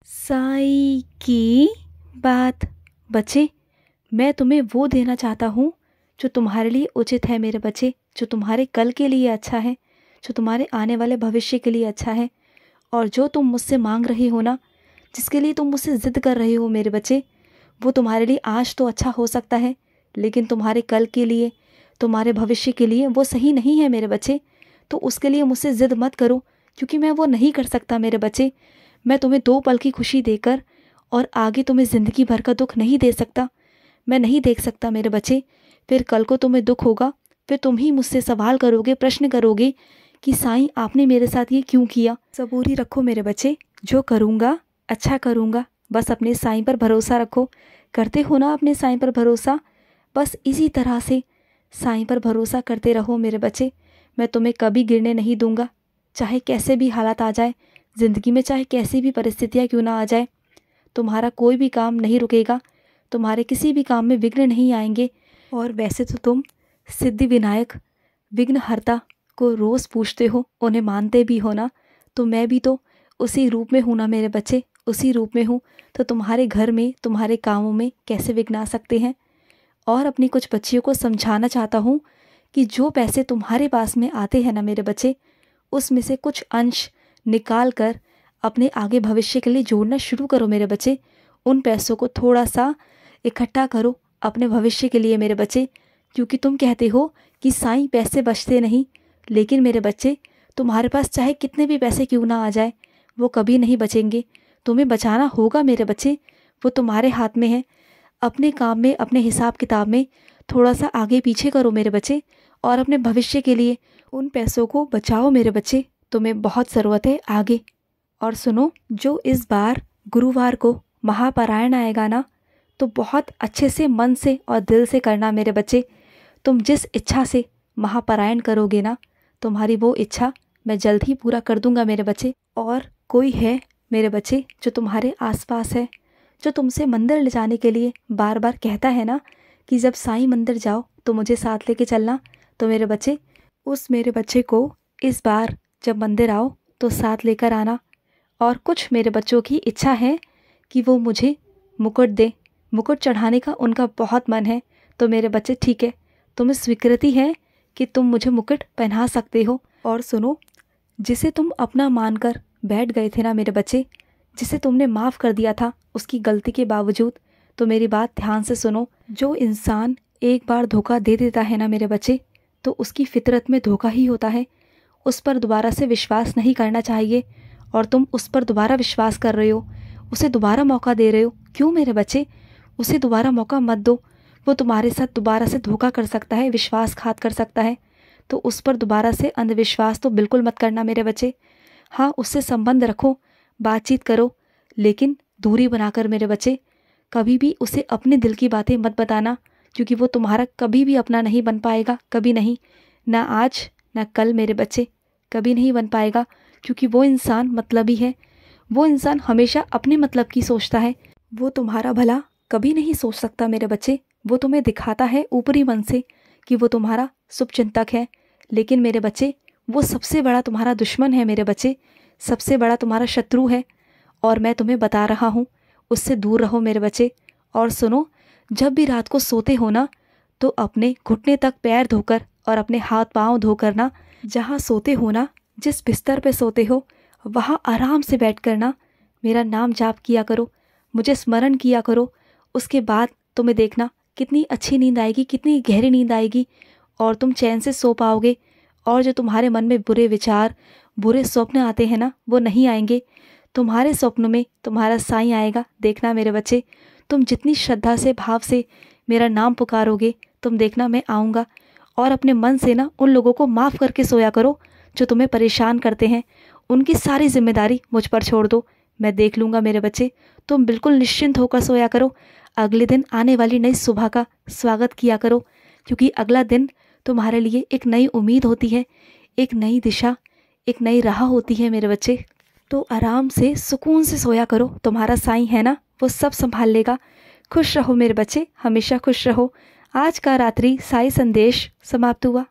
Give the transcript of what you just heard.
साईं की बात। बच्चे, मैं तुम्हें वो देना चाहता हूँ जो तुम्हारे लिए उचित है मेरे बच्चे, जो तुम्हारे कल के लिए अच्छा है, जो तुम्हारे आने वाले भविष्य के लिए अच्छा है। और जो तुम मुझसे मांग रहे हो ना, जिसके लिए तुम मुझसे ज़िद कर रहे हो मेरे बच्चे, वो तुम्हारे लिए आज तो अच्छा हो सकता है, लेकिन तुम्हारे कल के लिए, तुम्हारे भविष्य के लिए वो सही नहीं है मेरे बच्चे। तो उसके लिए मुझसे ज़िद मत करो, क्योंकि मैं वो नहीं कर सकता मेरे बच्चे। मैं तुम्हें 2 पल की खुशी देकर और आगे तुम्हें ज़िंदगी भर का दुख नहीं दे सकता। मैं नहीं देख सकता मेरे बच्चे। फिर कल को तुम्हें दुख होगा, फिर तुम ही मुझसे सवाल करोगे, प्रश्न करोगे कि साईं आपने मेरे साथ ये क्यों किया। सबूरी रखो मेरे बच्चे, जो करूँगा अच्छा करूँगा। बस अपने साईं पर भरोसा रखो। करते हो ना अपने साईं पर भरोसा? बस इसी तरह से साईं पर भरोसा करते रहो मेरे बच्चे। मैं तुम्हें कभी गिरने नहीं दूंगा, चाहे कैसे भी हालात आ जाए ज़िंदगी में, चाहे कैसी भी परिस्थितियाँ क्यों ना आ जाए। तुम्हारा कोई भी काम नहीं रुकेगा, तुम्हारे किसी भी काम में विघ्न नहीं आएंगे। और वैसे तो तुम सिद्धि विनायक, विघ्नहर्ता को रोज़ पूछते हो, उन्हें मानते भी हो ना, तो मैं भी तो उसी रूप में हूँ ना मेरे बच्चे, उसी रूप में हूँ। तो तुम्हारे घर में, तुम्हारे कामों में कैसे विघ्न आ सकते हैं। और अपनी कुछ बच्चियों को समझाना चाहता हूँ कि जो पैसे तुम्हारे पास में आते हैं ना मेरे बच्चे, उसमें से कुछ अंश निकाल कर अपने आगे भविष्य के लिए जोड़ना शुरू करो मेरे बच्चे। उन पैसों को थोड़ा सा इकट्ठा करो अपने भविष्य के लिए मेरे बच्चे। क्योंकि तुम कहते हो कि साईं पैसे बचते नहीं, लेकिन मेरे बच्चे तुम्हारे पास चाहे कितने भी पैसे क्यों ना आ जाए, वो कभी नहीं बचेंगे। तुम्हें बचाना होगा मेरे बच्चे, वो तुम्हारे हाथ में है। अपने काम में, अपने हिसाब किताब में थोड़ा सा आगे पीछे करो मेरे बच्चे, और अपने भविष्य के लिए उन पैसों को बचाओ मेरे बच्चे। तुम्हें बहुत ज़रूरत है आगे। और सुनो, जो इस बार गुरुवार को महापारायण आएगा ना, तो बहुत अच्छे से मन से और दिल से करना मेरे बच्चे। तुम जिस इच्छा से महापारायण करोगे ना, तुम्हारी वो इच्छा मैं जल्द ही पूरा कर दूंगा मेरे बच्चे। और कोई है मेरे बच्चे जो तुम्हारे आसपास है, जो तुमसे मंदिर ले जाने के लिए बार बार कहता है ना कि जब साईं मंदिर जाओ तो मुझे साथ लेके चलना, तो मेरे बच्चे उस मेरे बच्चे को इस बार जब मंदिर आओ तो साथ लेकर आना। और कुछ मेरे बच्चों की इच्छा है कि वो मुझे मुकुट दे, मुकुट चढ़ाने का उनका बहुत मन है। तो मेरे बच्चे ठीक है, तुम्हें स्वीकृति है कि तुम मुझे मुकुट पहना सकते हो। और सुनो, जिसे तुम अपना मानकर बैठ गए थे ना मेरे बच्चे, जिसे तुमने माफ़ कर दिया था उसकी गलती के बावजूद, तो मेरी बात ध्यान से सुनो। जो इंसान एक बार धोखा दे देता है ना मेरे बच्चे, तो उसकी फितरत में धोखा ही होता है। उस पर दोबारा से विश्वास नहीं करना चाहिए। और तुम उस पर दोबारा विश्वास कर रहे हो, उसे दोबारा मौका दे रहे हो। क्यों मेरे बच्चे? उसे दोबारा मौका मत दो। वो तुम्हारे साथ दोबारा से धोखा कर सकता है, विश्वासघात कर सकता है। तो उस पर दोबारा से अंधविश्वास तो बिल्कुल मत करना मेरे बच्चे। हाँ, उससे संबंध रखो, बातचीत करो, लेकिन दूरी बनाकर मेरे बच्चे। कभी भी उसे अपने दिल की बातें मत बताना, क्योंकि वो तुम्हारा कभी भी अपना नहीं बन पाएगा, कभी नहीं। ना आज ना कल मेरे बच्चे, कभी नहीं बन पाएगा। क्योंकि वो इंसान मतलबी है, वो इंसान हमेशा अपने मतलब की सोचता है। वो तुम्हारा भला कभी नहीं सोच सकता मेरे बच्चे। वो तुम्हें दिखाता है ऊपरी मन से कि वो तुम्हारा शुभचिंतक है, लेकिन मेरे बच्चे वो सबसे बड़ा तुम्हारा दुश्मन है मेरे बच्चे, सबसे बड़ा तुम्हारा शत्रु है। और मैं तुम्हें बता रहा हूँ, उससे दूर रहो मेरे बच्चे। और सुनो, जब भी रात को सोते हो ना, तो अपने घुटने तक पैर धोकर और अपने हाथ पाँव धोकर ना, जहाँ सोते हो ना, जिस बिस्तर पे सोते हो, वहाँ आराम से बैठ कर ना मेरा नाम जाप किया करो, मुझे स्मरण किया करो। उसके बाद तुम्हें देखना कितनी अच्छी नींद आएगी, कितनी गहरी नींद आएगी, और तुम चैन से सो पाओगे। और जो तुम्हारे मन में बुरे विचार, बुरे स्वप्न आते हैं ना, वो नहीं आएंगे। तुम्हारे स्वप्न में तुम्हारा साईं आएगा। देखना मेरे बच्चे, तुम जितनी श्रद्धा से, भाव से मेरा नाम पुकारोगे, तुम देखना मैं आऊँगा। और अपने मन से ना उन लोगों को माफ़ करके सोया करो जो तुम्हें परेशान करते हैं। उनकी सारी जिम्मेदारी मुझ पर छोड़ दो, मैं देख लूँगा मेरे बच्चे। तुम बिल्कुल निश्चिंत होकर सोया करो। अगले दिन आने वाली नई सुबह का स्वागत किया करो, क्योंकि अगला दिन तुम्हारे लिए एक नई उम्मीद होती है, एक नई दिशा, एक नई राह होती है मेरे बच्चे। तो आराम से सुकून से सोया करो। तुम्हारा साईं है ना, वो सब संभाल लेगा। खुश रहो मेरे बच्चे, हमेशा खुश रहो। आज का रात्रि साईं संदेश समाप्त हुआ।